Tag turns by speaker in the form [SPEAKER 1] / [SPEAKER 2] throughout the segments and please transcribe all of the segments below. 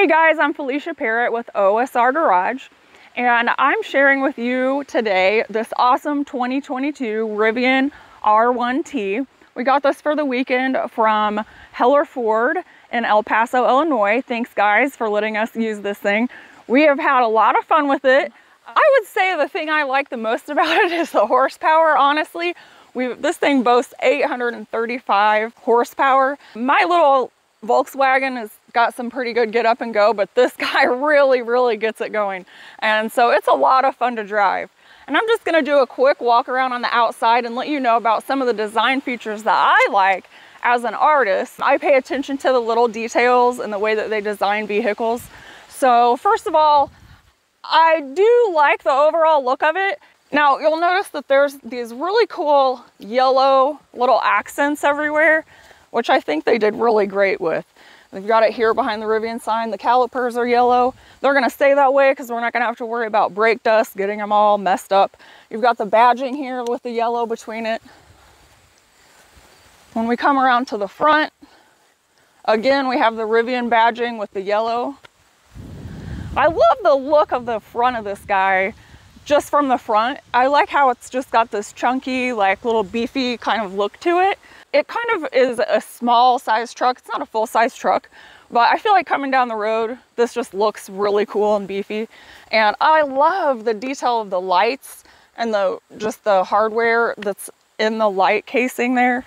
[SPEAKER 1] Hey guys, I'm Felicia Parrott with OSR Garage, and I'm sharing with you today this awesome 2022 Rivian R1T. We got this for the weekend from Heller Ford in El Paso, Illinois. Thanks guys for letting us use this thing. We have had a lot of fun with it. I would say the thing I like the most about it is the horsepower, honestly. This thing boasts 835 horsepower. My little Volkswagen has got some pretty good get up and go, but this guy really gets it going. And so it's a lot of fun to drive. And I'm just gonna do a quick walk around on the outside and let you know about some of the design features that I like as an artist. I pay attention to the little details and the way that they design vehicles. So first of all, I do like the overall look of it. Now you'll notice that there's these really cool yellow little accents everywhere, which I think they did really great with. They've got it here behind the Rivian sign. The calipers are yellow. They're gonna stay that way because we're not gonna have to worry about brake dust, getting them all messed up. You've got the badging here with the yellow between it. When we come around to the front, again, we have the Rivian badging with the yellow. I love the look of the front of this guy just from the front. I like how it's just got this chunky, like little beefy kind of look to it. It kind of is a small size truck. It's not a full size truck, but I feel like coming down the road, this just looks really cool and beefy. And I love the detail of the lights and just the hardware that's in the light casing there.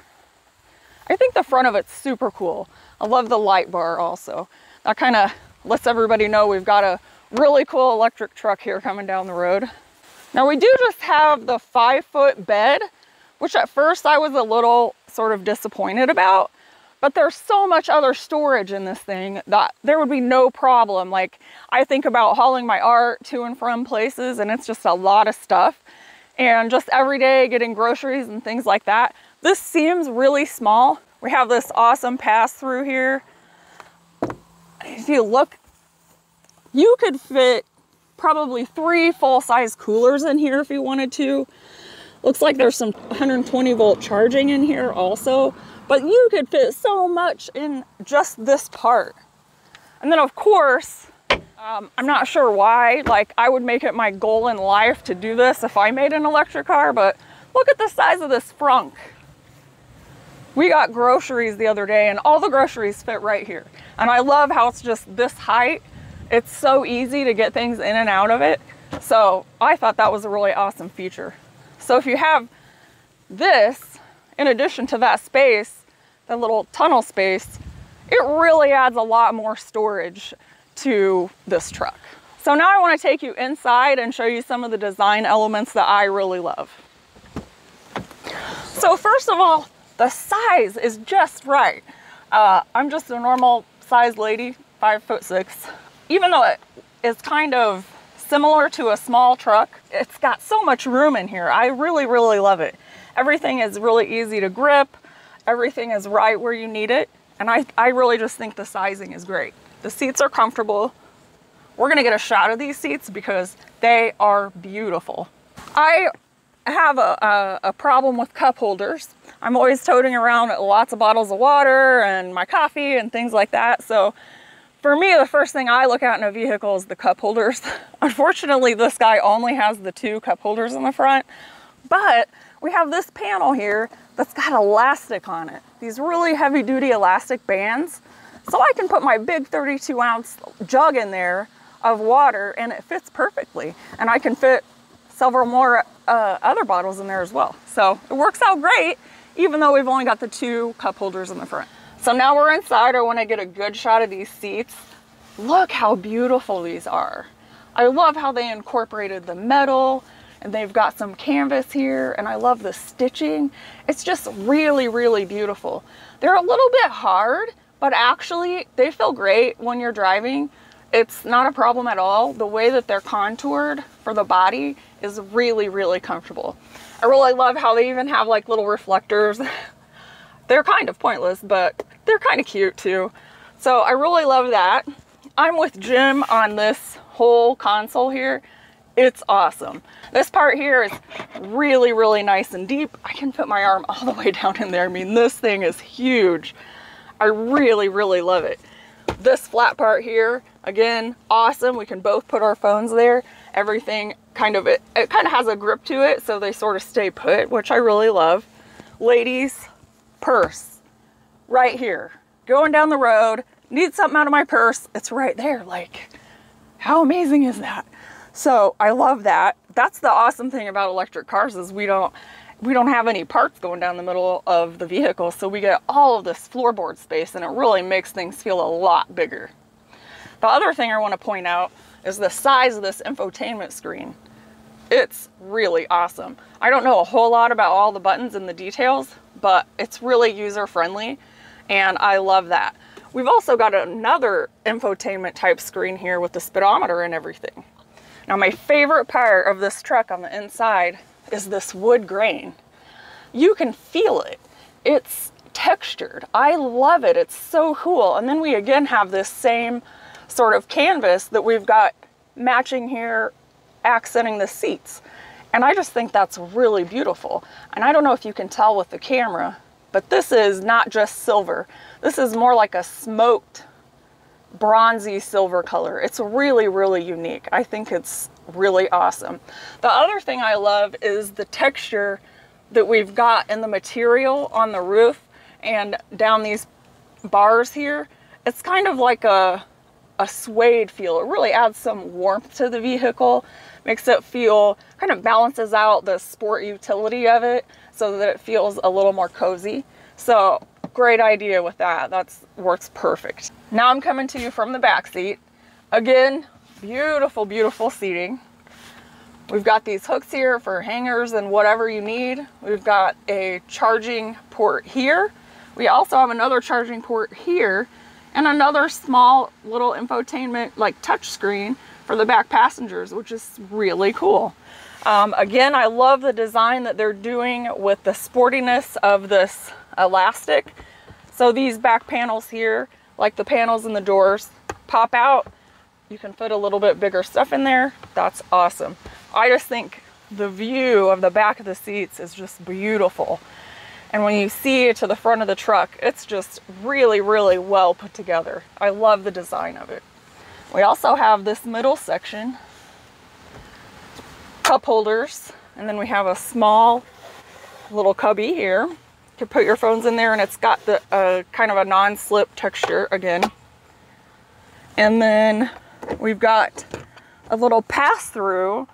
[SPEAKER 1] I think the front of it's super cool. I love the light bar also. That kind of lets everybody know we've got a really cool electric truck here coming down the road. Now we do just have the 5-foot bed, which at first I was a little sort of disappointed about, but there's so much other storage in this thing that there would be no problem. Like, I think about hauling my art to and from places, and it's just a lot of stuff. And just every day getting groceries and things like that. This seems really small. We have this awesome pass through here. If you look, you could fit probably 3 full-size coolers in here if you wanted to. Looks like there's some 120 volt charging in here also, but you could fit so much in just this part. And then of course, I'm not sure why, like I would make it my goal in life to do this if I made an electric car, but look at the size of this frunk. We got groceries the other day and all the groceries fit right here. And I love how it's just this height. It's so easy to get things in and out of it. So I thought that was a really awesome feature. So if you have this, in addition to that space, that little tunnel space, it really adds a lot more storage to this truck. So now I want to take you inside and show you some of the design elements that I really love. So first of all, the size is just right. I'm just a normal size lady, 5'6". Even though it is kind of similar to a small truck, it's got so much room in here. I really love it. Everything is really easy to grip. Everything is right where you need it. And I really just think the sizing is great. The seats are comfortable. We're gonna get a shot of these seats because they are beautiful. I have a problem with cup holders. I'm always toting around lots of bottles of water and my coffee and things like that. So for me, the first thing I look at in a vehicle is the cup holders. Unfortunately, this guy only has the 2 cup holders in the front, but we have this panel here that's got elastic on it. These really heavy duty elastic bands. So I can put my big 32-ounce jug in there of water and it fits perfectly. And I can fit several more other bottles in there as well. So it works out great, even though we've only got the 2 cup holders in the front. So now we're inside. I want to get a good shot of these seats. Look how beautiful these are. I love how they incorporated the metal and they've got some canvas here, and I love the stitching. It's just really beautiful. They're a little bit hard, but actually they feel great when you're driving. It's not a problem at all. The way that they're contoured for the body is really comfortable. I really love how they even have like little reflectors. They're kind of pointless, but they're kind of cute too. So I really love that. I'm with Jim on this whole console here. It's awesome. This part here is really nice and deep. I can put my arm all the way down in there. I mean, this thing is huge. I really love it. This flat part here, again, awesome. We can both put our phones there. Everything kind of, it kind of has a grip to it, so they sort of stay put, which I really love. Ladies, purse, right here. Going down the road, need something out of my purse, it's right there. Like, how amazing is that? So I love that. That's the awesome thing about electric cars, is we don't have any parts going down the middle of the vehicle, so we get all of this floorboard space, and it really makes things feel a lot bigger. The other thing I want to point out is the size of this infotainment screen. It's really awesome. I don't know a whole lot about all the buttons and the details, but it's really user-friendly, and I love that. We've also got another infotainment type screen here with the speedometer and everything. Now, my favorite part of this truck on the inside is this wood grain. You can feel it. It's textured. I love it. It's so cool. And then we again have this same sort of canvas that we've got matching here, accenting the seats. And I just think that's really beautiful. And I don't know if you can tell with the camera, but this is not just silver. This is more like a smoked bronzy silver color. It's really, really unique. I think it's really awesome. The other thing I love is the texture that we've got in the material on the roof and down these bars here. It's kind of like a suede feel. It really adds some warmth to the vehicle, makes it feel, kind of balances out the sport utility of it so that it feels a little more cozy. So great idea with that. That's works perfect. Now I'm coming to you from the back seat. Again, beautiful, beautiful seating. We've got these hooks here for hangers and whatever you need. We've got a charging port here. We also have another charging port here and another small little infotainment like touch screen for the back passengers, which is really cool. Again, I love the design that they're doing with the sportiness of this elastic. So these back panels here, like the panels in the doors, pop out. You can fit a little bit bigger stuff in there. That's awesome. I just think the view of the back of the seats is just beautiful. And when you see it to the front of the truck, it's just really, really well put together. I love the design of it. We also have this middle section, cup holders, and then we have a small little cubby here. You can put your phones in there, and it's got the kind of a non-slip texture again. And then we've got a little pass-through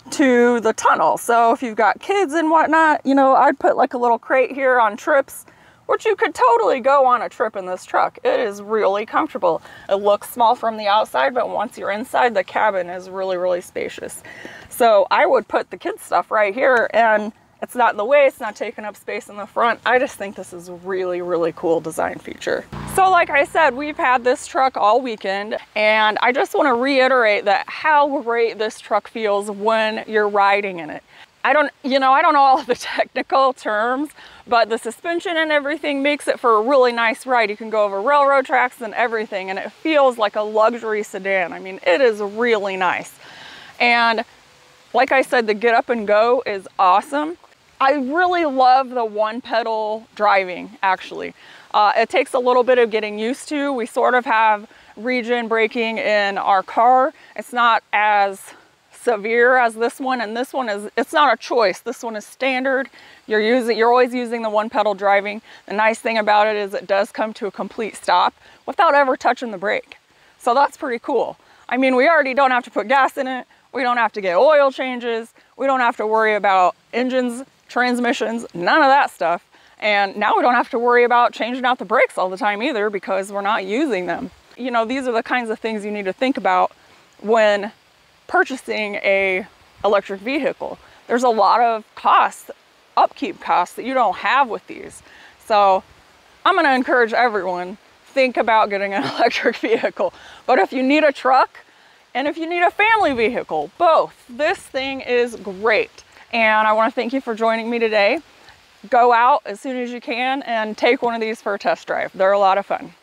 [SPEAKER 1] to the tunnel. So if you've got kids and whatnot, you know, I'd put like a little crate here on trips, which you could totally go on a trip in this truck. It is really comfortable. It looks small from the outside, but once you're inside, the cabin is really, really spacious. So I would put the kids' stuff right here, and it's not in the way, it's not taking up space in the front. I just think this is a really, really cool design feature. So like I said, we've had this truck all weekend, and I just want to reiterate that how great this truck feels when you're riding in it. I don't know all of the technical terms, but the suspension and everything makes it for a really nice ride. You can go over railroad tracks and everything, and it feels like a luxury sedan. I mean, it is really nice. And like I said, the get up and go is awesome. I really love the one pedal driving, actually. It takes a little bit of getting used to. We sort of have regen braking in our car. It's not as severe as this one, and this one is, it's not a choice. This one is standard. You're always using the one pedal driving. The nice thing about it is it does come to a complete stop without ever touching the brake. So that's pretty cool. I mean, we already don't have to put gas in it. We don't have to get oil changes. We don't have to worry about engines, transmissions, none of that stuff. And now we don't have to worry about changing out the brakes all the time either, because we're not using them. You know, these are the kinds of things you need to think about when purchasing a electric vehicle. There's a lot of costs, upkeep costs, that you don't have with these. So I'm going to encourage everyone, think about getting an electric vehicle. But if you need a truck and if you need a family vehicle, both, this thing is great. And I want to thank you for joining me today. Go out as soon as you can and take one of these for a test drive. They're a lot of fun.